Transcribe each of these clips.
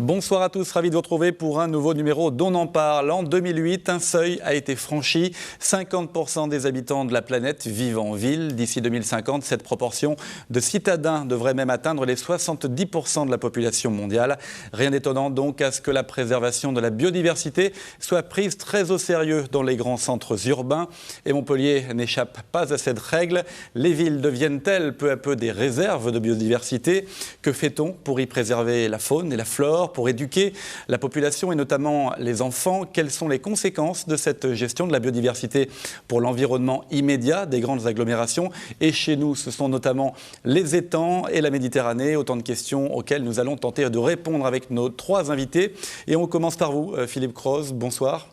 Bonsoir à tous, ravi de vous retrouver pour un nouveau numéro d'On en parle. En 2008, un seuil a été franchi. 50% des habitants de la planète vivent en ville. D'ici 2050, cette proportion de citadins devrait même atteindre les 70% de la population mondiale. Rien d'étonnant donc à ce que la préservation de la biodiversité soit prise très au sérieux dans les grands centres urbains. Et Montpellier n'échappe pas à cette règle. Les villes deviennent-elles peu à peu des réserves de biodiversité? Que fait-on pour y préserver la faune et la flore, pour éduquer la population et notamment les enfants? Quelles sont les conséquences de cette gestion de la biodiversité pour l'environnement immédiat des grandes agglomérations? Et chez nous, ce sont notamment les étangs et la Méditerranée. Autant de questions auxquelles nous allons tenter de répondre avec nos trois invités. Et on commence par vous, Philippe Croze. Bonsoir.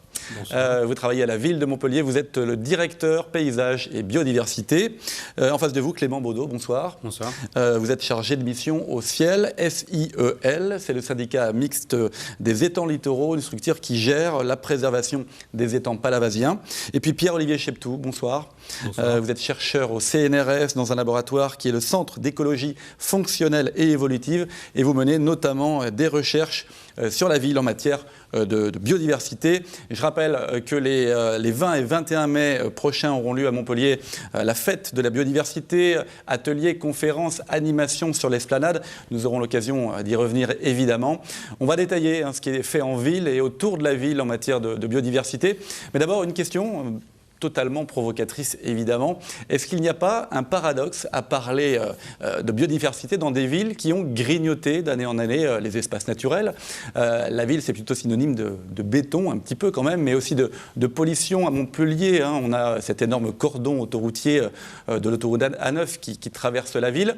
Vous travaillez à la ville de Montpellier, vous êtes le directeur paysage et biodiversité. En face de vous, Clément Baudot, bonsoir. Bonsoir. Vous êtes chargé de mission au SIEL, S-I-E-L, c'est le syndicat mixte des étangs littoraux, une structure qui gère la préservation des étangs palavasiens. Et puis Pierre-Olivier Cheptou, bonsoir. Bonsoir. Vous êtes chercheur au CNRS dans un laboratoire qui est le Centre d'écologie fonctionnelle et évolutive et vous menez notamment des recherches sur la ville en matière de biodiversité. Et je rappelle que les 20 et 21 mai prochains auront lieu à Montpellier la fête de la biodiversité, ateliers, conférences, animations sur l'esplanade. Nous aurons l'occasion d'y revenir évidemment. On va détailler ce qui est fait en ville et autour de la ville en matière de biodiversité. Mais d'abord une question totalement provocatrice évidemment. Est-ce qu'il n'y a pas un paradoxe à parler de biodiversité dans des villes qui ont grignoté d'année en année les espaces naturels? La ville, c'est plutôt synonyme de béton un petit peu quand même, mais aussi de pollution. À Montpellier, on a cet énorme cordon autoroutier de l'autoroute A9 qui traverse la ville.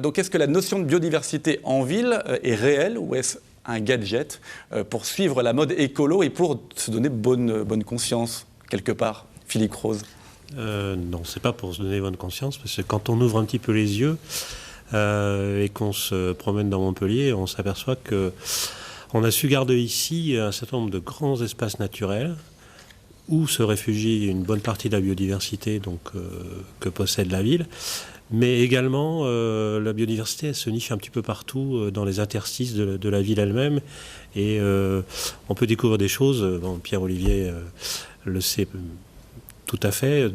Donc est-ce que la notion de biodiversité en ville est réelle ou est-ce un gadget pour suivre la mode écolo et pour se donner bonne conscience quelque part? Philippe Croze. Non, c'est pas pour se donner bonne conscience, parce que quand on ouvre un petit peu les yeux et qu'on se promène dans Montpellier, on s'aperçoit qu'on a su garder ici un certain nombre de grands espaces naturels où se réfugie une bonne partie de la biodiversité que possède la ville. Mais également, la biodiversité elle se niche un petit peu partout dans les interstices de la ville elle-même. Et on peut découvrir des choses, Pierre-Olivier le sait tout à fait,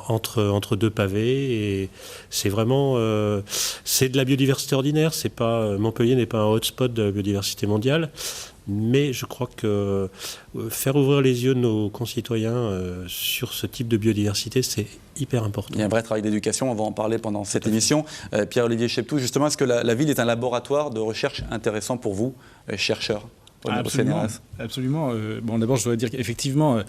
entre deux pavés. Et c'est vraiment c'est de la biodiversité ordinaire. Montpellier n'est pas un hotspot de la biodiversité mondiale. Mais je crois que faire ouvrir les yeux de nos concitoyens sur ce type de biodiversité, c'est hyper important. Il y a un vrai travail d'éducation, on va en parler pendant cette émission. Pierre-Olivier Cheptou, justement, est-ce que la ville est un laboratoire de recherche intéressant pour vous, chercheurs? Absolument. Bon, d'abord, je dois dire qu'effectivement,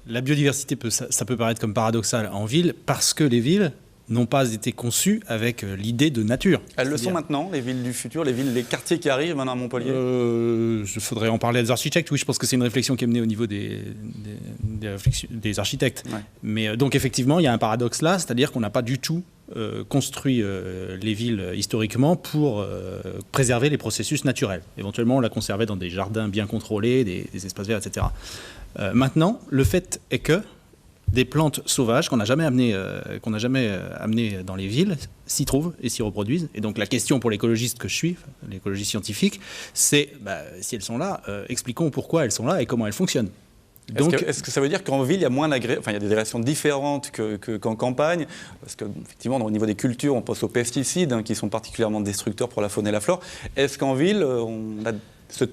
la biodiversité, ça peut paraître comme paradoxal en ville, parce que les villes n'ont pas été conçues avec l'idée de nature. Elles le sont maintenant, les villes du futur, les quartiers qui arrivent maintenant à Montpellier? Il faudrait en parler à des architectes. Oui, je pense que c'est une réflexion qui est menée au niveau des architectes. Ouais. Mais donc, effectivement, il y a un paradoxe là, c'est-à-dire qu'on n'a pas du tout construit les villes historiquement pour préserver les processus naturels. Éventuellement, on l'a conservé dans des jardins bien contrôlés, des espaces verts, etc. Maintenant, le fait est que des plantes sauvages qu'on n'a jamais amenées dans les villes s'y trouvent et s'y reproduisent. Et donc la question pour l'écologiste que je suis, l'écologie scientifique, c'est si elles sont là, expliquons pourquoi elles sont là et comment elles fonctionnent. Est-ce que ça veut dire qu'en ville, il y a moins il y a des agressions différentes qu'en campagne? Parce qu'effectivement, au niveau des cultures, on pense aux pesticides qui sont particulièrement destructeurs pour la faune et la flore. Est-ce qu'en ville, on a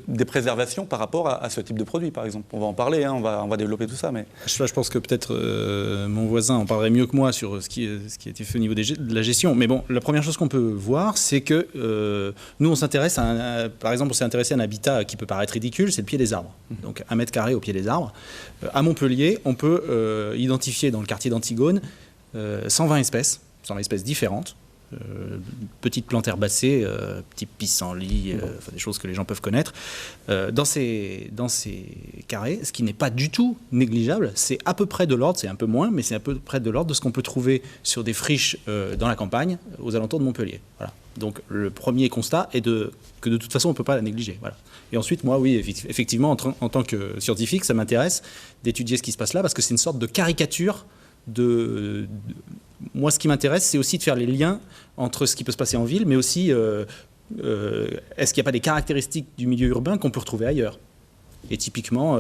des préservations par rapport à ce type de produit, par exemple? On va en parler, on va développer tout ça. Mais je pense que peut-être mon voisin en parlerait mieux que moi sur ce qui a été fait au niveau de la gestion. Mais bon, la première chose qu'on peut voir, c'est que nous, on s'intéresse par exemple, on s'est intéressé à un habitat qui peut paraître ridicule, c'est le pied des arbres. Donc 1 mètre carré au pied des arbres. À Montpellier, on peut identifier dans le quartier d'Antigone 120 espèces différentes. Petites plantes herbacées, petits pissenlits, des choses que les gens peuvent connaître. Dans ces carrés, ce qui n'est pas du tout négligeable, c'est à peu près de l'ordre, c'est un peu moins, mais c'est à peu près de l'ordre de ce qu'on peut trouver sur des friches dans la campagne, aux alentours de Montpellier. Voilà. Donc le premier constat est que de toute façon, on ne peut pas la négliger. Voilà. Et ensuite, moi, oui, effectivement, en tant que scientifique, ça m'intéresse d'étudier ce qui se passe là, parce que c'est une sorte de caricature moi, ce qui m'intéresse, c'est aussi de faire les liens entre ce qui peut se passer en ville, mais aussi est-ce qu'il n'y a pas des caractéristiques du milieu urbain qu'on peut retrouver ailleurs? Et typiquement,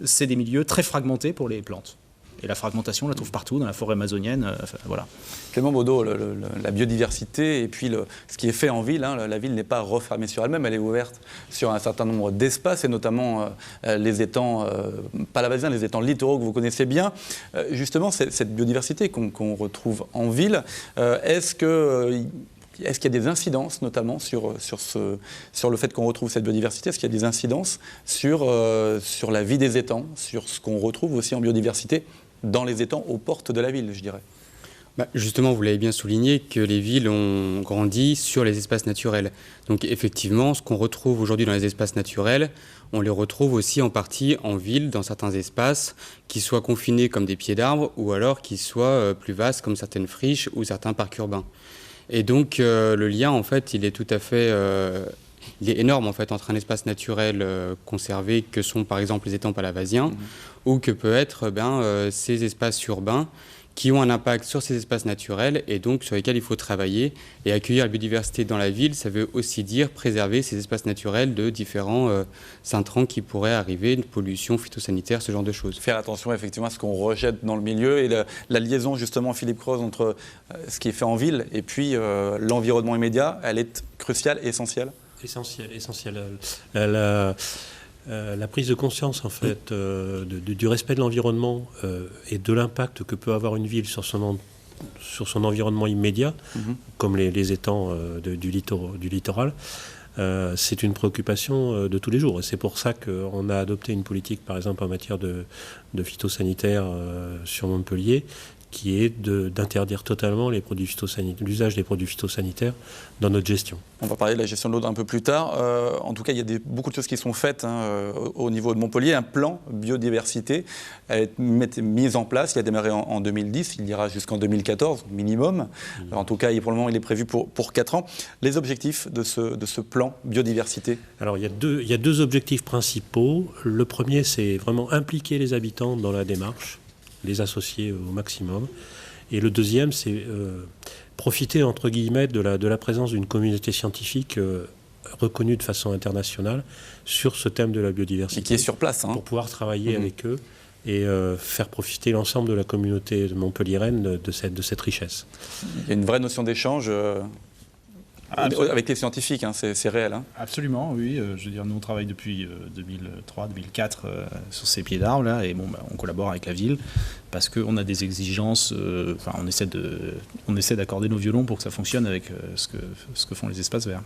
c'est des milieux très fragmentés pour les plantes. Et la fragmentation, on la trouve partout, dans la forêt amazonienne. Voilà. Clément Baudot, la biodiversité et puis ce qui est fait en ville, hein, la ville n'est pas refermée sur elle-même, elle est ouverte sur un certain nombre d'espaces et notamment les étangs palavasiens, les étangs littoraux que vous connaissez bien. Justement, cette biodiversité qu'on retrouve en ville, est-ce qu'il y a des incidences notamment sur le fait qu'on retrouve cette biodiversité? Est-ce qu'il y a des incidences sur la vie des étangs, sur ce qu'on retrouve aussi en biodiversité dans les étangs aux portes de la ville, je dirais? Justement, vous l'avez bien souligné, que les villes ont grandi sur les espaces naturels. Donc effectivement, ce qu'on retrouve aujourd'hui dans les espaces naturels, on les retrouve aussi en partie en ville, dans certains espaces, qui soient confinés comme des pieds d'arbres ou alors qui soient plus vastes comme certaines friches ou certains parcs urbains. Et donc le lien, en fait, il est tout à fait... il est énorme en fait entre un espace naturel conservé que sont par exemple les étangs palavasiens ou que peut être ces espaces urbains qui ont un impact sur ces espaces naturels et donc sur lesquels il faut travailler. Et accueillir la biodiversité dans la ville, ça veut aussi dire préserver ces espaces naturels de différents intrants qui pourraient arriver, de pollution phytosanitaire, ce genre de choses. Faire attention effectivement à ce qu'on rejette dans le milieu et la liaison justement, Philippe Croze, entre ce qui est fait en ville et puis l'environnement immédiat, elle est cruciale et essentielle. Essentiel. La prise de conscience en fait du respect de l'environnement et de l'impact que peut avoir une ville sur son environnement immédiat, comme les étangs du littoral, c'est une préoccupation de tous les jours. Et c'est pour ça qu'on a adopté une politique, par exemple, en matière de phytosanitaire sur Montpellier, qui est d'interdire totalement l'usage des produits phytosanitaires dans notre gestion. On va parler de la gestion de l'eau un peu plus tard. En tout cas, il y a beaucoup de choses qui sont faites au niveau de Montpellier. Un plan biodiversité est mis en place. Il a démarré en 2010. Il ira jusqu'en 2014 minimum. En tout cas, pour le moment, il est prévu pour 4 ans. Les objectifs de ce plan biodiversité? Alors, il y a deux objectifs principaux. Le premier, c'est vraiment impliquer les habitants dans la démarche, les associer au maximum. Et le deuxième, c'est profiter, entre guillemets, de la présence d'une communauté scientifique reconnue de façon internationale sur ce thème de la biodiversité. Et qui est sur place. Pour pouvoir travailler avec eux et faire profiter l'ensemble de la communauté montpelliéraine de cette richesse. Il y a une vraie notion d'échange avec les scientifiques, c'est réel. Absolument, oui. Je veux dire, nous on travaille depuis 2003-2004 sur ces pieds d'arbres là, et on collabore avec la ville parce qu'on a des exigences. On essaie d'accorder nos violons pour que ça fonctionne avec ce que font les espaces verts.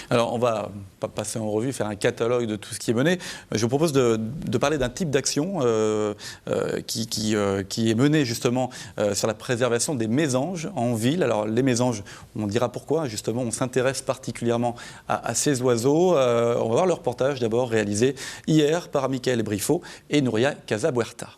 Alors, on va pas passer en revue, faire un catalogue de tout ce qui est mené. Je vous propose de parler d'un type d'action qui est mené justement sur la préservation des mésanges en ville. Alors, les mésanges, on dira pourquoi, justement, on s'intéresse particulièrement à ces oiseaux. On va voir le reportage d'abord réalisé hier par Michael Briffaut et Nouria Casabuerta.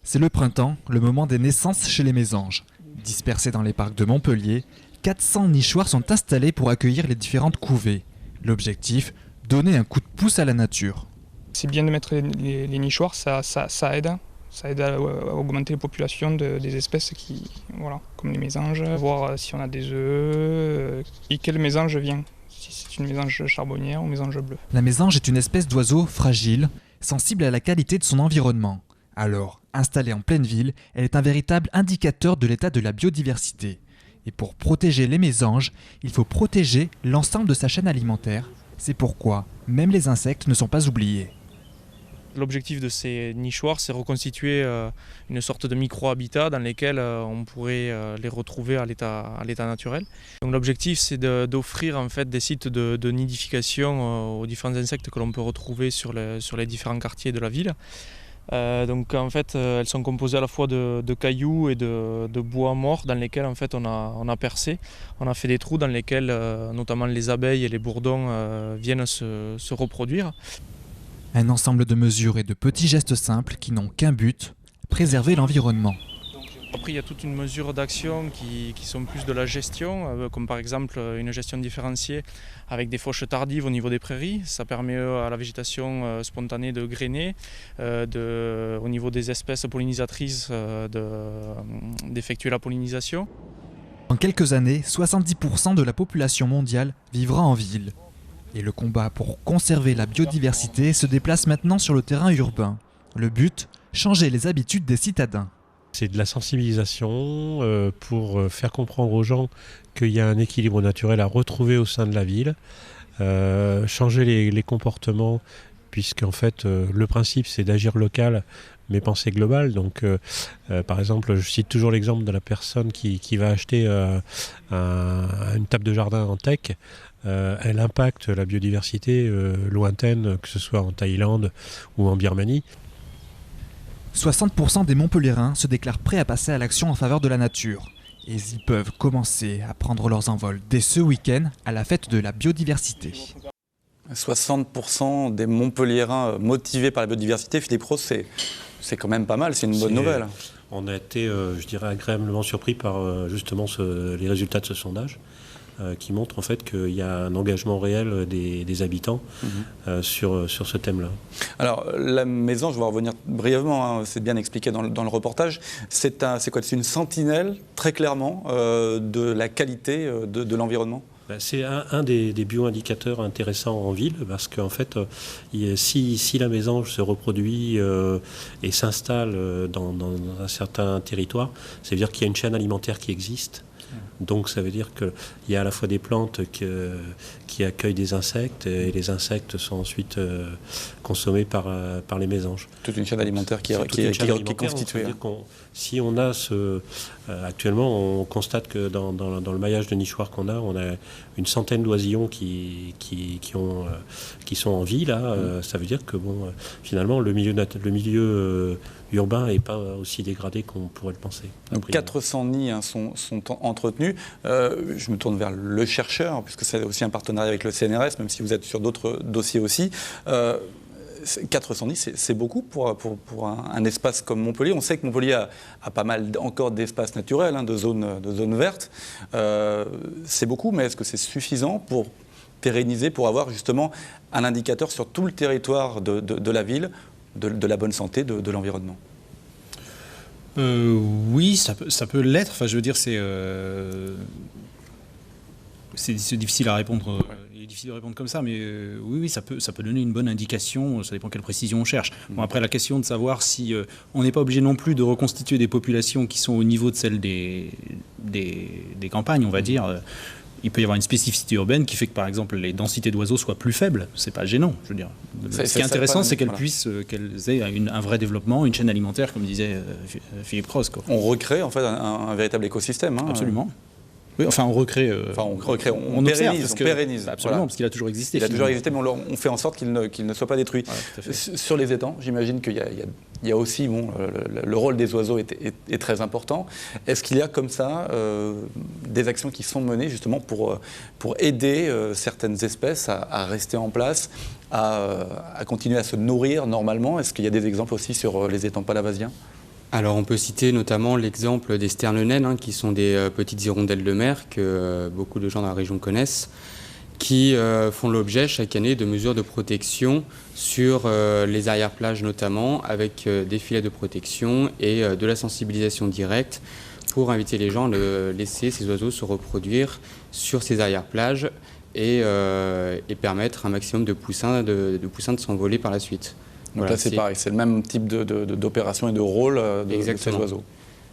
C'est le printemps, le moment des naissances chez les mésanges. Dispersés dans les parcs de Montpellier, 400 nichoirs sont installés pour accueillir les différentes couvées. L'objectif, donner un coup de pouce à la nature. C'est bien de mettre les nichoirs, ça aide. Ça aide à augmenter les populations des espèces comme les mésanges, voir si on a des œufs et quelle mésange vient, si c'est une mésange charbonnière ou mésange bleue. La mésange est une espèce d'oiseau fragile, sensible à la qualité de son environnement. Alors, installée en pleine ville, elle est un véritable indicateur de l'état de la biodiversité. Et pour protéger les mésanges, il faut protéger l'ensemble de sa chaîne alimentaire. C'est pourquoi même les insectes ne sont pas oubliés. L'objectif de ces nichoirs, c'est reconstituer une sorte de micro-habitat dans lesquels on pourrait les retrouver à l'état naturel. Donc l'objectif, c'est d'offrir en fait des sites de nidification aux différents insectes que l'on peut retrouver sur les différents quartiers de la ville. Donc en fait, elles sont composées à la fois de cailloux et de bois morts dans lesquels en fait on a percé. On a fait des trous dans lesquels notamment les abeilles et les bourdons viennent se reproduire. Un ensemble de mesures et de petits gestes simples qui n'ont qu'un but, préserver l'environnement. Après, il y a toute une mesure d'action qui sont plus de la gestion, comme par exemple une gestion différenciée avec des fauches tardives au niveau des prairies. Ça permet à la végétation spontanée de grainer, au niveau des espèces pollinisatrices d'effectuer la pollinisation. En quelques années, 70% de la population mondiale vivra en ville. Et le combat pour conserver la biodiversité se déplace maintenant sur le terrain urbain. Le but, changer les habitudes des citadins. C'est de la sensibilisation pour faire comprendre aux gens qu'il y a un équilibre naturel à retrouver au sein de la ville, changer les comportements, puisqu'en fait le principe c'est d'agir local mais penser global. Donc par exemple, je cite toujours l'exemple de la personne qui va acheter une table de jardin en teck. Elle impacte la biodiversité lointaine, que ce soit en Thaïlande ou en Birmanie. 60% des Montpelliérains se déclarent prêts à passer à l'action en faveur de la nature. Et ils peuvent commencer à prendre leurs envols dès ce week-end à la fête de la biodiversité. 60% des Montpelliérains motivés par la biodiversité, Philippe Rose, c'est quand même pas mal, c'est une bonne nouvelle. On a été, je dirais, agréablement surpris par justement les résultats de ce sondage. Qui montre en fait qu'il y a un engagement réel des habitants sur ce thème-là. Alors la maison, je vais en revenir brièvement, c'est bien expliqué dans le reportage, c'est quoi? C'est une sentinelle très clairement de la qualité de l'environnement. C'est un des bio-indicateurs intéressants en ville parce qu'en fait, si la mésange se reproduit et s'installe dans un certain territoire, ça veut dire qu'il y a une chaîne alimentaire qui existe. Donc ça veut dire qu'il y a à la fois des plantes qui accueillent des insectes et les insectes sont ensuite consommés par les mésanges. Toute une chaîne alimentaire qui est constituée. Si on a actuellement, on constate que dans le maillage de nichoirs qu'on a, on a une centaine d'oisillons qui sont en vie là. Ça veut dire que finalement le milieu urbain n'est pas aussi dégradé qu'on pourrait le penser. Donc 400 nids sont entretenus. Je me tourne vers le chercheur, puisque c'est aussi un partenariat avec le CNRS, même si vous êtes sur d'autres dossiers aussi. 400 nids, c'est beaucoup pour un espace comme Montpellier. On sait que Montpellier a pas mal encore d'espaces naturels, de zones vertes. C'est beaucoup, mais est-ce que c'est suffisant pour pérenniser, pour avoir justement un indicateur sur tout le territoire de la ville, de la bonne santé, de l'environnement? Oui, ça peut l'être. Enfin, je veux dire, c'est difficile à répondre. Il est difficile de répondre comme ça, mais oui, ça peut donner une bonne indication. Ça dépend quelle précision on cherche. Bon, après, la question de savoir si on n'est pas obligé non plus de reconstituer des populations qui sont au niveau de celles des campagnes, on va dire. Il peut y avoir une spécificité urbaine qui fait que, par exemple, les densités d'oiseaux soient plus faibles. C'est pas gênant, je veux dire. Ce qui est intéressant, c'est qu'elles aient un vrai développement, une chaîne alimentaire, comme disait Philippe Rose. On recrée en fait un véritable écosystème. Absolument. Oui, enfin, on recrée. On pérennise. Absolument, parce qu'il a toujours existé. Il a toujours existé, mais on fait en sorte qu'il ne soit pas détruit. Ouais, sur les étangs, j'imagine qu'il y a aussi le rôle des oiseaux est très important. Est-ce qu'il y a comme ça des actions qui sont menées justement pour aider certaines espèces à rester en place, à continuer à se nourrir normalement? Est-ce qu'il y a des exemples aussi sur les étangs palavasiens? Alors on peut citer notamment l'exemple des sternes naines, qui sont des petites hirondelles de mer que beaucoup de gens dans la région connaissent, qui font l'objet chaque année de mesures de protection sur les arrière-plages notamment, avec des filets de protection et de la sensibilisation directe pour inviter les gens à laisser ces oiseaux se reproduire sur ces arrière-plages et permettre un maximum de poussins de s'envoler par la suite. Donc voilà, là c'est pareil, c'est le même type d'opération et de rôle de ces oiseaux.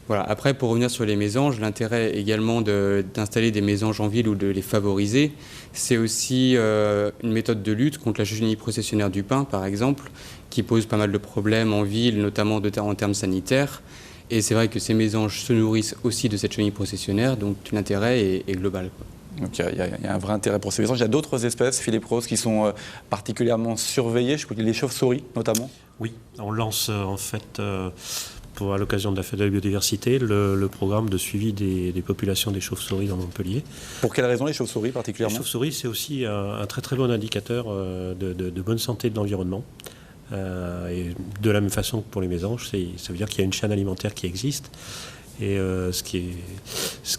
Voilà. Après, pour revenir sur les mésanges, l'intérêt également d'installer des mésanges en ville ou de les favoriser, c'est aussi une méthode de lutte contre la chenille processionnaire du pin, par exemple, qui pose pas mal de problèmes en ville, notamment en termes sanitaires. Et c'est vrai que ces mésanges se nourrissent aussi de cette chenille processionnaire, donc l'intérêt est global. Donc il y a un vrai intérêt pour ces mésanges. Il y a d'autres espèces, Philippe Rose, qui sont particulièrement surveillées, je crois que les chauves-souris notamment. Oui, on lance en fait, à l'occasion de la fête de la biodiversité, le programme de suivi des populations des chauves-souris dans Montpellier. Pour quelles raisons les chauves-souris particulièrement? Les chauves-souris, c'est aussi un très très bon indicateur de bonne santé de l'environnement. Et de la même façon que pour les mésanges, ça veut dire qu'il y a une chaîne alimentaire qui existe. Et ce qui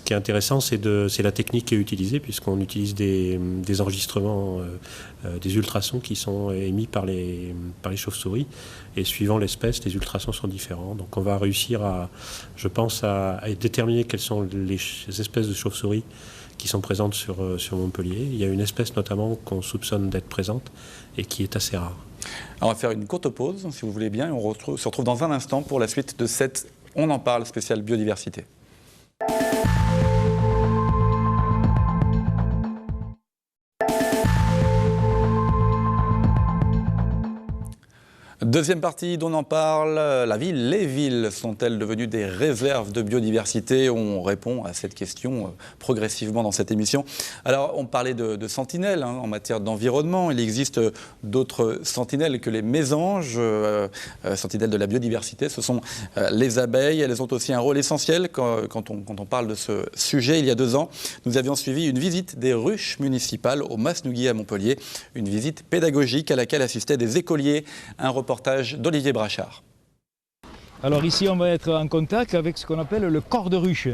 est intéressant, c'est la technique qui est utilisée, puisqu'on utilise des enregistrements, des ultrasons qui sont émis par les chauves-souris. Et suivant l'espèce, les ultrasons sont différents. Donc on va réussir je pense, à déterminer quelles sont les espèces de chauves-souris qui sont présentes sur Montpellier. Il y a une espèce notamment qu'on soupçonne d'être présente et qui est assez rare. Alors on va faire une courte pause, si vous voulez bien, et on se retrouve dans un instant pour la suite de cette On en parle spéciale biodiversité. Deuxième partie d'On en parle, les villes sont-elles devenues des réserves de biodiversité? On répond à cette question progressivement dans cette émission. Alors, on parlait de sentinelles en matière d'environnement. Il existe d'autres sentinelles que les mésanges, sentinelles de la biodiversité. Ce sont les abeilles. Elles ont aussi un rôle essentiel quand on parle de ce sujet. Il y a 2 ans, nous avions suivi une visite des ruches municipales au Masnouguier à Montpellier. Une visite pédagogique à laquelle assistaient des écoliers. Un reportage d'Olivier Brachard. Alors ici, on va être en contact avec ce qu'on appelle le corps de ruche.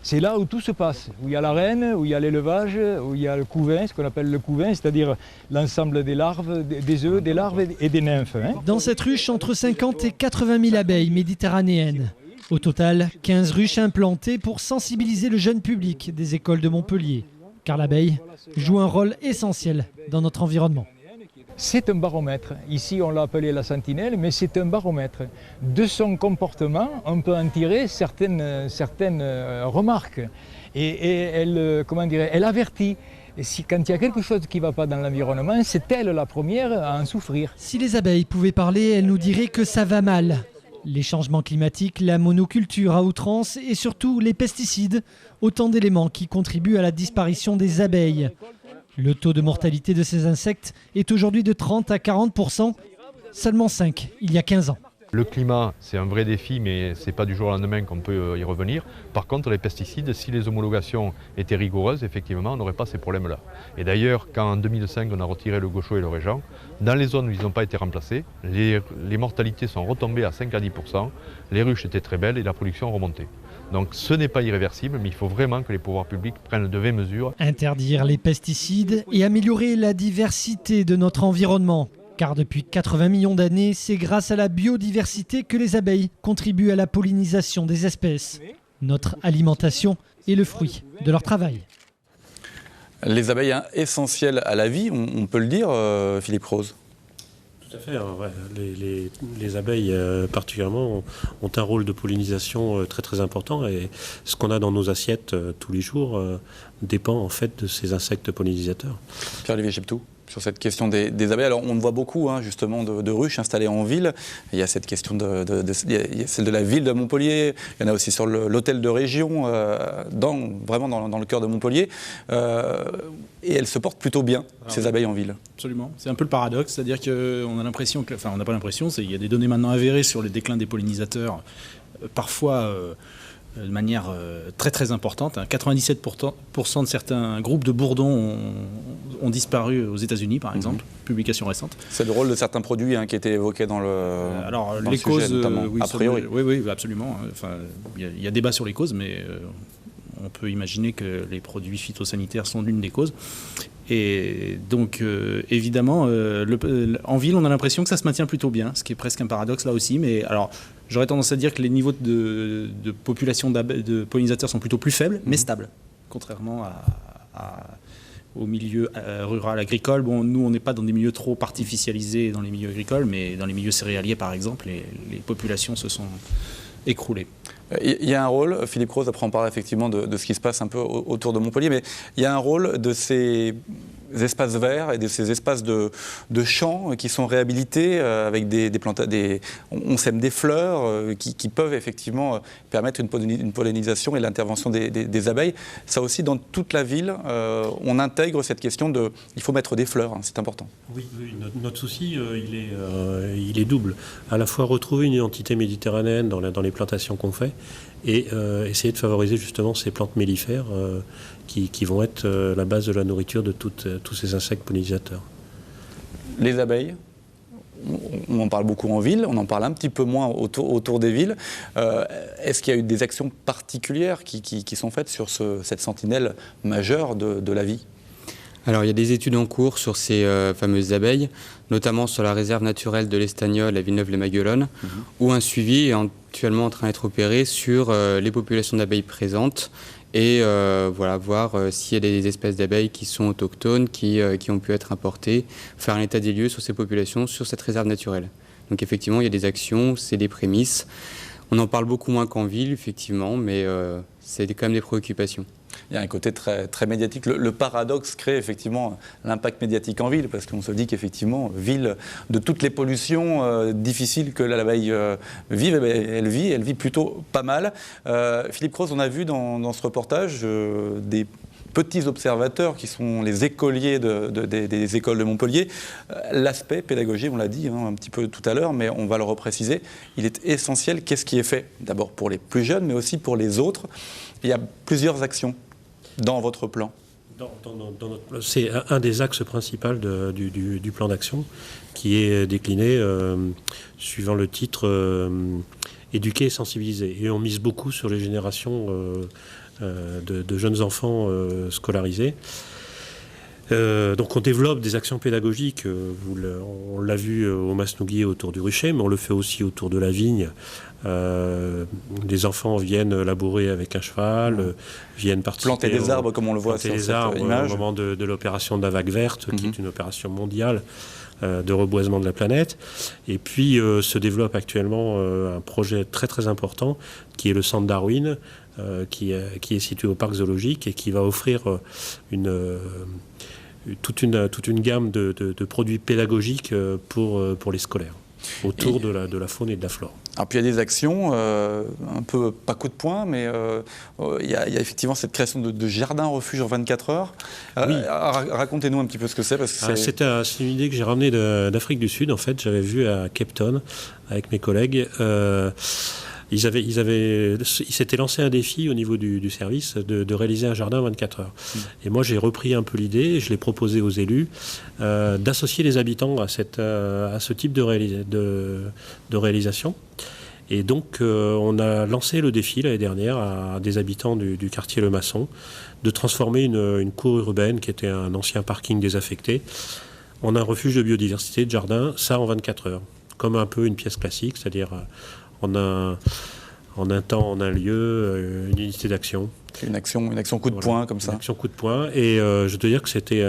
C'est là où tout se passe, où il y a la reine, où il y a l'élevage, où il y a le couvain, ce qu'on appelle le couvain, c'est-à-dire l'ensemble des larves, des œufs, des larves et des nymphes. Dans cette ruche, entre 50 et 80 000 abeilles méditerranéennes. Au total, 15 ruches implantées pour sensibiliser le jeune public des écoles de Montpellier. Car l'abeille joue un rôle essentiel dans notre environnement. C'est un baromètre. Ici, on l'a appelé la sentinelle, mais c'est un baromètre. De son comportement, on peut en tirer certaines remarques. Et elle avertit. Et quand il y a quelque chose qui ne va pas dans l'environnement, c'est elle la première à en souffrir. Si les abeilles pouvaient parler, elles nous diraient que ça va mal. Les changements climatiques, la monoculture à outrance et surtout les pesticides, autant d'éléments qui contribuent à la disparition des abeilles. Le taux de mortalité de ces insectes est aujourd'hui de 30 à 40%, seulement 5 il y a 15 ans. Le climat, c'est un vrai défi, mais ce n'est pas du jour au lendemain qu'on peut y revenir. Par contre, les pesticides, si les homologations étaient rigoureuses, effectivement, on n'aurait pas ces problèmes-là. Et d'ailleurs, quand en 2005, on a retiré le gaucho et le régent, dans les zones où ils n'ont pas été remplacés, les mortalités sont retombées à 5 à 10%, les ruches étaient très belles et la production remontait. Donc ce n'est pas irréversible, mais il faut vraiment que les pouvoirs publics prennent de vraies mesures. Interdire les pesticides et améliorer la diversité de notre environnement. Car depuis 80 millions d'années, c'est grâce à la biodiversité que les abeilles contribuent à la pollinisation des espèces. Notre alimentation est le fruit de leur travail. Les abeilles essentielles à la vie, on peut le dire, Philippe Rose. Tout à fait. Ouais. Les abeilles particulièrement ont un rôle de pollinisation très très important et ce qu'on a dans nos assiettes tous les jours dépend en fait de ces insectes pollinisateurs. Pierre-Olivier Cheptou, sur cette question des abeilles. Alors on voit beaucoup justement de ruches installées en ville. Il y a cette question il y a celle de la ville de Montpellier. Il y en a aussi sur l'hôtel de région, vraiment dans le cœur de Montpellier. Et elles se portent plutôt bien, ces abeilles en ville. Absolument. C'est un peu le paradoxe, c'est-à-dire qu'on a l'impression on n'a pas l'impression, il y a des données maintenant avérées sur le déclin des pollinisateurs, parfois de manière très très importante. 97% de certains groupes de bourdons ont disparu aux États-Unis, par exemple, publication récente. C'est le rôle de certains produits qui étaient évoqués dans le alors dans les le causes, sujet, notamment, oui, a priori. Oui, absolument. Enfin, il y a débat sur les causes, mais on peut imaginer que les produits phytosanitaires sont l'une des causes. Et donc, évidemment, en ville, on a l'impression que ça se maintient plutôt bien, ce qui est presque un paradoxe là aussi. Mais alors, j'aurais tendance à dire que les niveaux de population de pollinisateurs sont plutôt plus faibles, mais stables, contrairement au milieu rural agricole. Bon, nous, on n'est pas dans des milieux trop artificialisés dans les milieux agricoles, mais dans les milieux céréaliers, par exemple, les populations se sont écroulées. Il y a un rôle, Philippe Rose, après on parle effectivement de ce qui se passe un peu autour de Montpellier, mais il y a un rôle de ces espaces verts et de ces espaces de champs qui sont réhabilités avec on sème des fleurs qui peuvent effectivement permettre une pollinisation et l'intervention des abeilles. Ça aussi, dans toute la ville, on intègre cette question il faut mettre des fleurs, c'est important. Oui, notre souci, il est double. À la fois retrouver une identité méditerranéenne dans les plantations qu'on fait, et essayer de favoriser justement ces plantes mellifères qui vont être la base de la nourriture de tous ces insectes pollinisateurs. Les abeilles, on en parle beaucoup en ville, on en parle un petit peu moins autour des villes. Est-ce qu'il y a eu des actions particulières qui sont faites sur cette sentinelle majeure de la vie ? Alors, il y a des études en cours sur ces fameuses abeilles, notamment sur la réserve naturelle de l'Estagnol à Villeneuve-les-Maguelones, où un suivi est actuellement en train d'être opéré sur les populations d'abeilles présentes et voir s'il y a des espèces d'abeilles qui sont autochtones, qui ont pu être importées, faire un état des lieux sur ces populations, sur cette réserve naturelle. Donc effectivement, il y a des actions, c'est des prémices. On en parle beaucoup moins qu'en ville, effectivement, mais c'est quand même des préoccupations. Il y a un côté très, très médiatique. Le paradoxe crée effectivement l'impact médiatique en ville, parce qu'on se dit qu'effectivement, ville, de toutes les pollutions difficiles que l'abeille vive, elle vit plutôt pas mal. Philippe Croze, on a vu dans ce reportage des petits observateurs qui sont les écoliers des écoles de Montpellier. L'aspect pédagogique, on l'a dit un petit peu tout à l'heure, mais on va le repréciser, il est essentiel. Qu'est-ce qui est fait d'abord pour les plus jeunes, mais aussi pour les autres? Il y a plusieurs actions dans votre plan. C'est un des axes principaux du plan d'action qui est décliné suivant le titre éduquer et sensibiliser. Et on mise beaucoup sur les générations de jeunes enfants scolarisés. Donc on développe des actions pédagogiques, on l'a vu au Masnouguier autour du rucher, mais on le fait aussi autour de la vigne. Les enfants viennent labourer avec un cheval, viennent participer... Planter des arbres comme on le voit sur cette image. Au moment de l'opération de la vague verte, qui est une opération mondiale de reboisement de la planète. Et puis se développe actuellement un projet très très important qui est le centre Darwin, qui est situé au parc zoologique et qui va offrir toute une gamme de produits pédagogiques pour les scolaires, autour de la faune et de la flore. Alors puis il y a des actions, un peu pas coup de poing, mais il y a effectivement cette création de jardins refuges en 24 heures. Oui. Racontez-nous un petit peu ce que c'est. C'est une idée que j'ai ramenée d'Afrique du Sud. En fait, j'avais vu à Cape Town avec mes collègues. Ils s'étaient lancé un défi au niveau du service de réaliser un jardin en 24 heures. Et moi, j'ai repris un peu l'idée, je l'ai proposé aux élus, d'associer les habitants à ce type de réalisation. Et donc, on a lancé le défi l'année dernière à des habitants du quartier Le Maçon de transformer une cour urbaine qui était un ancien parking désaffecté en un refuge de biodiversité, de jardin, ça en 24 heures. Comme un peu une pièce classique, c'est-à-dire... en un temps, en un lieu, une unité d'action. Une action coup de poing, comme ça. Une action coup de poing. Et je dois dire que c'était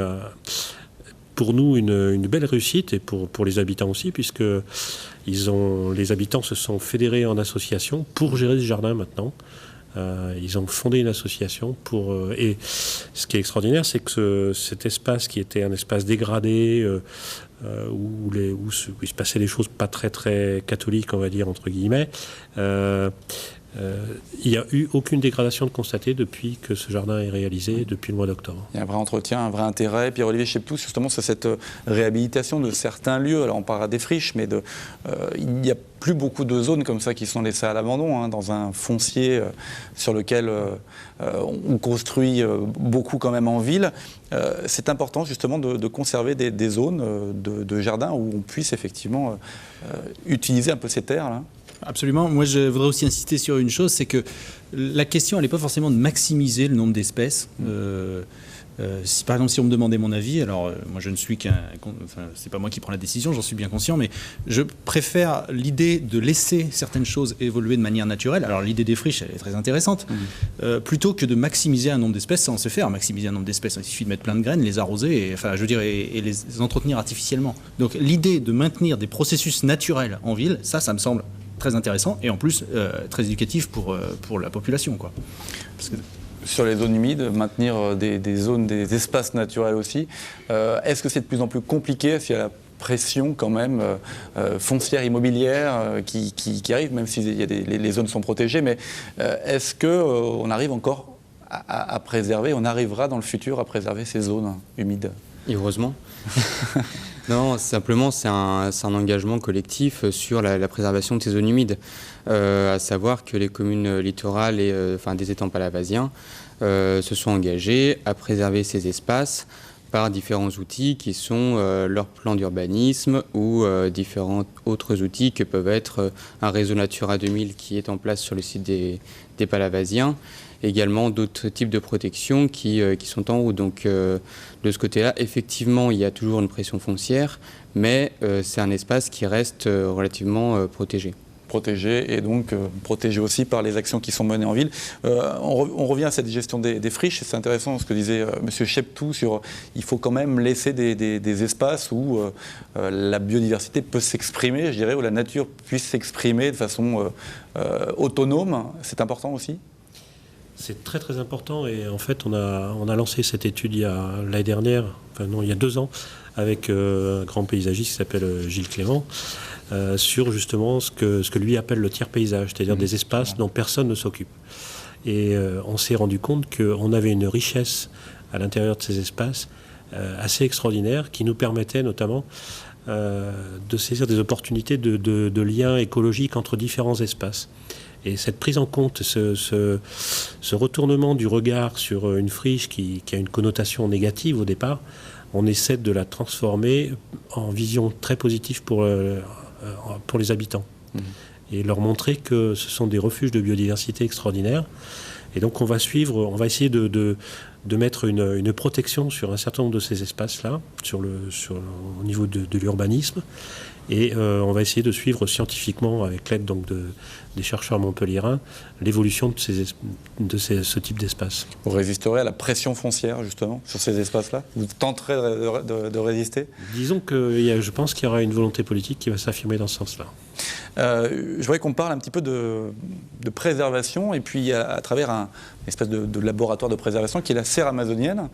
pour nous une belle réussite, et pour les habitants aussi, puisque les habitants se sont fédérés en association pour gérer ce jardin maintenant. Ils ont fondé une association et ce qui est extraordinaire, c'est que cet espace qui était un espace dégradé, où il se passait des choses pas très très catholiques, on va dire, entre guillemets, il n'y a eu aucune dégradation de constatée depuis que ce jardin est réalisé, depuis le mois d'octobre. Il y a un vrai entretien, un vrai intérêt. Pierre-Olivier Cheptous, justement, sur cette réhabilitation de certains lieux. Alors on parlera des friches, mais il n'y a plus beaucoup de zones comme ça qui sont laissées à l'abandon, dans un foncier sur lequel on construit beaucoup quand même en ville. C'est important justement de conserver des zones de jardin où on puisse effectivement utiliser un peu ces terres-là. Absolument. Moi, je voudrais aussi insister sur une chose, c'est que la question, elle n'est pas forcément de maximiser le nombre d'espèces. Par exemple, si on me demandait mon avis, alors moi je ne suis c'est pas moi qui prends la décision, j'en suis bien conscient, mais je préfère l'idée de laisser certaines choses évoluer de manière naturelle. Alors l'idée des friches, elle est très intéressante, plutôt que de maximiser un nombre d'espèces. Ça on sait faire, maximiser un nombre d'espèces, il suffit de mettre plein de graines, les arroser, et les entretenir artificiellement. Donc l'idée de maintenir des processus naturels en ville, ça me semble très intéressant, et en plus très éducatif pour la population, quoi. Parce que... Sur les zones humides, maintenir des zones, des espaces naturels aussi. Est-ce que c'est de plus en plus compliqué? Est-ce qu'il y a la pression quand même foncière, immobilière qui arrive, même si les zones sont protégées, mais est-ce qu'on arrive encore à préserver, on arrivera dans le futur à préserver ces zones humides? Et heureusement. Non, simplement c'est un engagement collectif sur la préservation de ces zones humides. À savoir que les communes littorales et des étangs palavasiens se sont engagés à préserver ces espaces par différents outils qui sont leur plan d'urbanisme ou différents autres outils que peuvent être un réseau Natura 2000 qui est en place sur le site des Palavasiens, également d'autres types de protections qui sont en route. Donc de ce côté-là, effectivement, il y a toujours une pression foncière, mais c'est un espace qui reste relativement protégé. Protégé et donc protégé aussi par les actions qui sont menées en ville. On revient à cette gestion des friches. C'est intéressant ce que disait M. Cheptou sur il faut quand même laisser des espaces où la biodiversité peut s'exprimer, je dirais, où la nature puisse s'exprimer de façon autonome. C'est important aussi. C'est très très important et en fait on a lancé cette étude il y a 2 ans avec un grand paysagiste qui s'appelle Gilles Clément sur justement ce que lui appelle le tiers paysage, c'est-à-dire des espaces dont personne ne s'occupe. Et on s'est rendu compte qu'on avait une richesse à l'intérieur de ces espaces assez extraordinaire qui nous permettait notamment de saisir des opportunités de liens écologiques entre différents espaces. Et cette prise en compte, ce retournement du regard sur une friche qui a une connotation négative au départ, on essaie de la transformer en vision très positive pour les habitants. Et leur montrer que ce sont des refuges de biodiversité extraordinaires. Et donc on va essayer de mettre une protection sur un certain nombre de ces espaces-là, au niveau de l'urbanisme. Et on va essayer de suivre scientifiquement, avec l'aide donc des chercheurs montpelliérains, l'évolution de ce type d'espace. Vous résisterez à la pression foncière, justement, sur ces espaces-là? Vous tenterez de résister? Disons que je pense qu'il y aura une volonté politique qui va s'affirmer dans ce sens-là. Je voudrais qu'on parle un petit peu de préservation, et puis à travers une espèce de laboratoire de préservation qui est la serre amazonienne.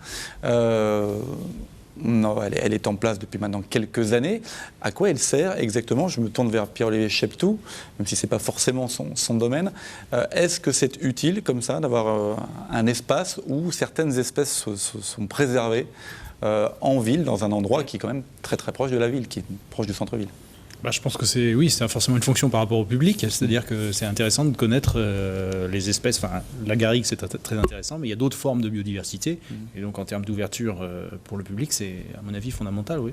Non, elle est en place depuis maintenant quelques années. À quoi elle sert exactement? Je me tourne vers Pierre-Olivier Cheptou, même si ce n'est pas forcément son domaine. Est-ce que c'est utile, comme ça, d'avoir un espace où certaines espèces sont préservées en ville, dans un endroit qui est quand même très très proche de la ville, qui est proche du centre-ville? Je pense que c'est forcément une fonction par rapport au public, c'est-à-dire que c'est intéressant de connaître les espèces. Enfin, la garrigue, c'est très intéressant, mais il y a d'autres formes de biodiversité. Et donc, en termes d'ouverture pour le public, c'est, à mon avis, fondamental, oui.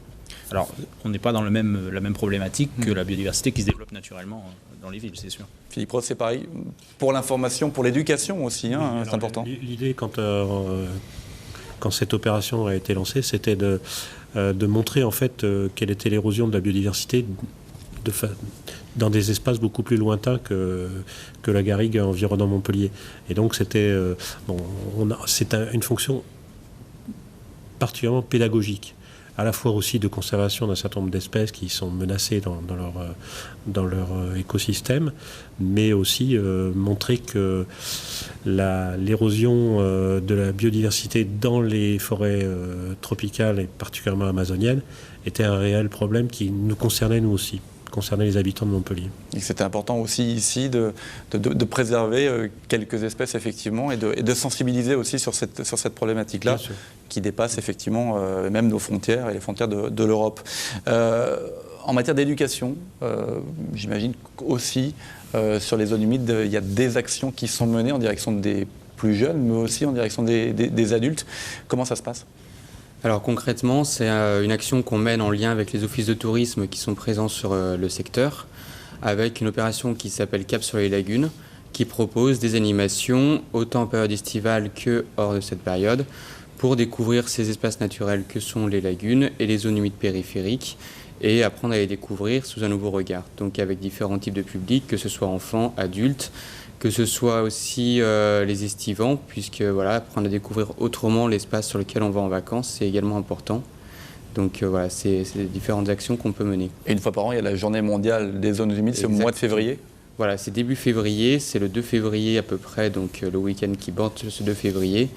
Alors, on n'est pas dans la même problématique que la biodiversité qui se développe naturellement dans les villes, c'est sûr. Philippe Rose, c'est pareil. Pour l'information, pour l'éducation aussi, hein, c'est important. L'idée, quand cette opération a été lancée, c'était de montrer en fait quelle était l'érosion de la biodiversité dans des espaces beaucoup plus lointains que la garrigue environnant Montpellier. Et donc c'était c'est une fonction particulièrement pédagogique, à la fois aussi de conservation d'un certain nombre d'espèces qui sont menacées dans leur écosystème, mais aussi montrer que l'érosion de la biodiversité dans les forêts tropicales et particulièrement amazoniennes était un réel problème qui nous concernait nous aussi, concernait les habitants de Montpellier. Et c'était important aussi ici de préserver quelques espèces effectivement et de sensibiliser aussi sur cette problématique-là qui dépasse effectivement même nos frontières et les frontières de l'Europe. En matière d'éducation, j'imagine aussi sur les zones humides, il y a des actions qui sont menées en direction des plus jeunes, mais aussi en direction des adultes. Comment ça se passe ? Alors concrètement, c'est une action qu'on mène en lien avec les offices de tourisme qui sont présents sur le secteur, avec une opération qui s'appelle Cap sur les lagunes, qui propose des animations autant en période estivale que hors de cette période, pour découvrir ces espaces naturels que sont les lagunes et les zones humides périphériques, et apprendre à les découvrir sous un nouveau regard. Donc avec différents types de publics, que ce soit enfants, adultes, que ce soit aussi les estivants, puisque apprendre à découvrir autrement l'espace sur lequel on va en vacances, c'est également important. Donc c'est différentes actions qu'on peut mener. Et une fois par an, il y a la journée mondiale des zones humides, c'est au mois de février ? Voilà, c'est début février, c'est le 2 février à peu près, donc le week-end qui borde ce 2 février,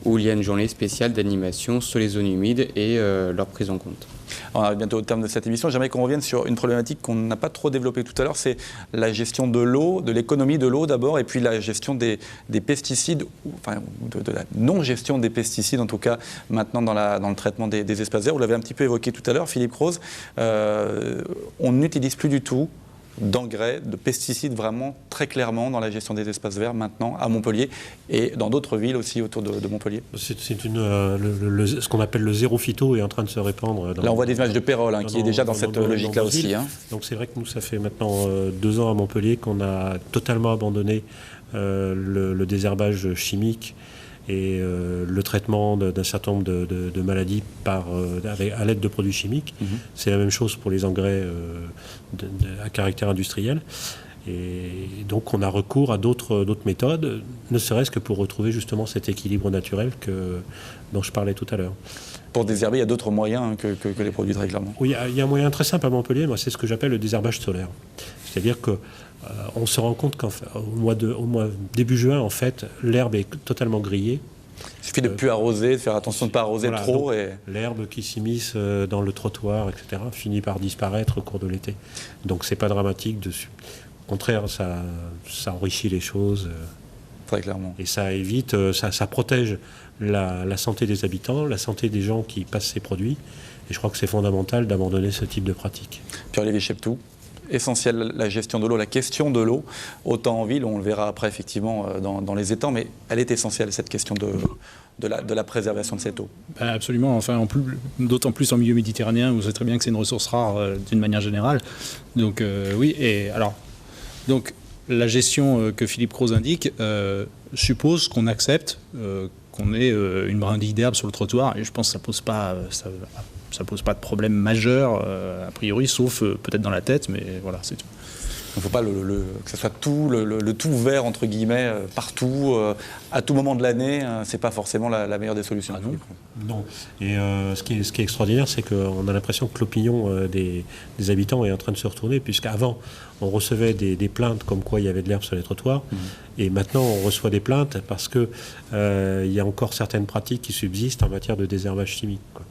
où il y a une journée spéciale d'animation sur les zones humides et leur prise en compte. On arrive bientôt au terme de cette émission. J'aimerais qu'on revienne sur une problématique qu'on n'a pas trop développée tout à l'heure, c'est la gestion de l'eau, de l'économie de l'eau d'abord, et puis la gestion des pesticides, enfin de la non-gestion des pesticides, en tout cas maintenant dans le traitement des espaces verts. Vous l'avez un petit peu évoqué tout à l'heure, Philippe Rose. On n'utilise plus du tout d'engrais, de pesticides vraiment très clairement dans la gestion des espaces verts maintenant à Montpellier et dans d'autres villes aussi autour de Montpellier. Ce qu'on appelle le zéro phyto est en train de se répandre. Là on voit des images de Pérol qui est déjà dans cette logique-là aussi. Donc c'est vrai que nous ça fait maintenant 2 ans à Montpellier qu'on a totalement abandonné le désherbage chimique et le traitement d'un certain nombre de maladies à l'aide de produits chimiques. C'est la même chose pour les engrais à caractère industriel. Et donc on a recours à d'autres méthodes, ne serait-ce que pour retrouver justement cet équilibre naturel dont je parlais tout à l'heure. Pour désherber, il y a d'autres moyens que les produits très clairement. Oui, il y a un moyen très simple à Montpellier, moi, c'est ce que j'appelle le désherbage solaire. C'est-à-dire que on se rend compte qu'au début juin, en fait, l'herbe est totalement grillée. Il suffit de ne plus arroser, de faire attention de ne pas arroser trop. L'herbe qui s'immisce dans le trottoir, etc., finit par disparaître au cours de l'été. Donc c'est pas dramatique dessus. Au contraire, ça enrichit les choses. Très clairement. Et ça évite, ça protège la santé des habitants, la santé des gens qui passent ces produits. Et je crois que c'est fondamental d'abandonner ce type de pratique. Pierre-Olivier Cheptou, essentiel la gestion de l'eau, la question de l'eau, autant en ville, on le verra après effectivement dans les étangs, mais elle est essentielle cette question de la préservation de cette eau. Absolument, enfin, d'autant plus en milieu méditerranéen, vous savez très bien que c'est une ressource rare d'une manière générale. Donc oui, et alors, donc la gestion que Philippe Croze indique suppose qu'on accepte qu'on ait une brindille d'herbe sur le trottoir, et je pense que ça pose pas de problème majeur, a priori, sauf peut-être dans la tête, mais voilà, c'est tout. Il ne faut pas que ce soit le tout vert, entre guillemets, partout, à tout moment de l'année. Ce n'est pas forcément la meilleure des solutions. Non. Et ce qui est extraordinaire, c'est qu'on a l'impression que l'opinion des habitants est en train de se retourner, puisqu'avant, on recevait des plaintes comme quoi il y avait de l'herbe sur les trottoirs. Et maintenant, on reçoit des plaintes parce qu'il y a encore certaines pratiques qui subsistent en matière de désherbage chimique, quoi.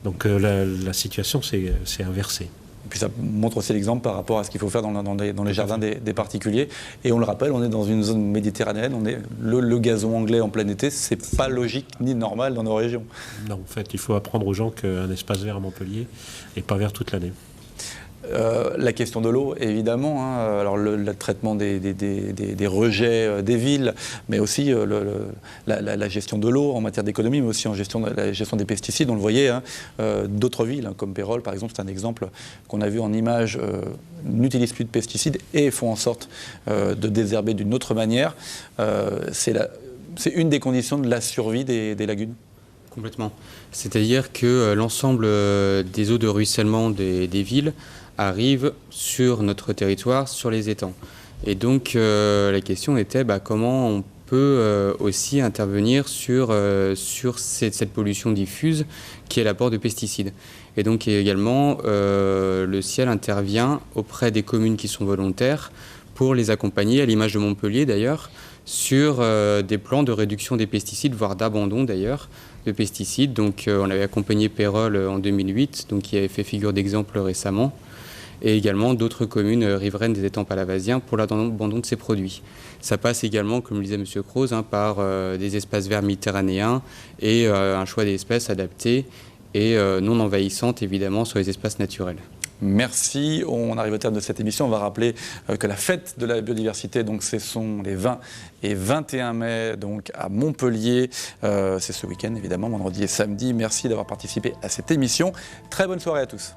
Donc la situation s'est inversée. Et puis ça montre aussi l'exemple par rapport à ce qu'il faut faire dans les jardins des particuliers. Et on le rappelle, on est dans une zone méditerranéenne, on est le gazon anglais en plein été, c'est pas logique ni normal dans nos régions. Non, en fait, il faut apprendre aux gens qu'un espace vert à Montpellier n'est pas vert toute l'année. La question de l'eau, évidemment, alors le traitement des rejets des villes, mais aussi la gestion de l'eau en matière d'économie, mais aussi la gestion des pesticides. On le voyait, d'autres villes, comme Pérol, par exemple, c'est un exemple qu'on a vu en image, n'utilisent plus de pesticides et font en sorte de désherber d'une autre manière. C'est une des conditions de la survie des lagunes. Complètement. C'est-à-dire que l'ensemble des eaux de ruissellement des villes arrivent sur notre territoire, sur les étangs. Et donc la question était comment on peut aussi intervenir sur cette pollution diffuse qui est l'apport de pesticides. Et donc également le Ciel intervient auprès des communes qui sont volontaires pour les accompagner, à l'image de Montpellier d'ailleurs, sur des plans de réduction des pesticides, voire d'abandon d'ailleurs, de pesticides. Donc on avait accompagné Pérol en 2008, donc qui avait fait figure d'exemple récemment, et également d'autres communes riveraines des étangs palavasiens pour l'abandon de ces produits. Ça passe également, comme le disait M. Croze, par des espaces verts méditerranéens et un choix d'espèces adaptées et non envahissantes évidemment sur les espaces naturels. Merci. On arrive au terme de cette émission. On va rappeler que la fête de la biodiversité, donc, ce sont les 20 et 21 mai donc, à Montpellier. C'est ce week-end, évidemment, vendredi et samedi. Merci d'avoir participé à cette émission. Très bonne soirée à tous.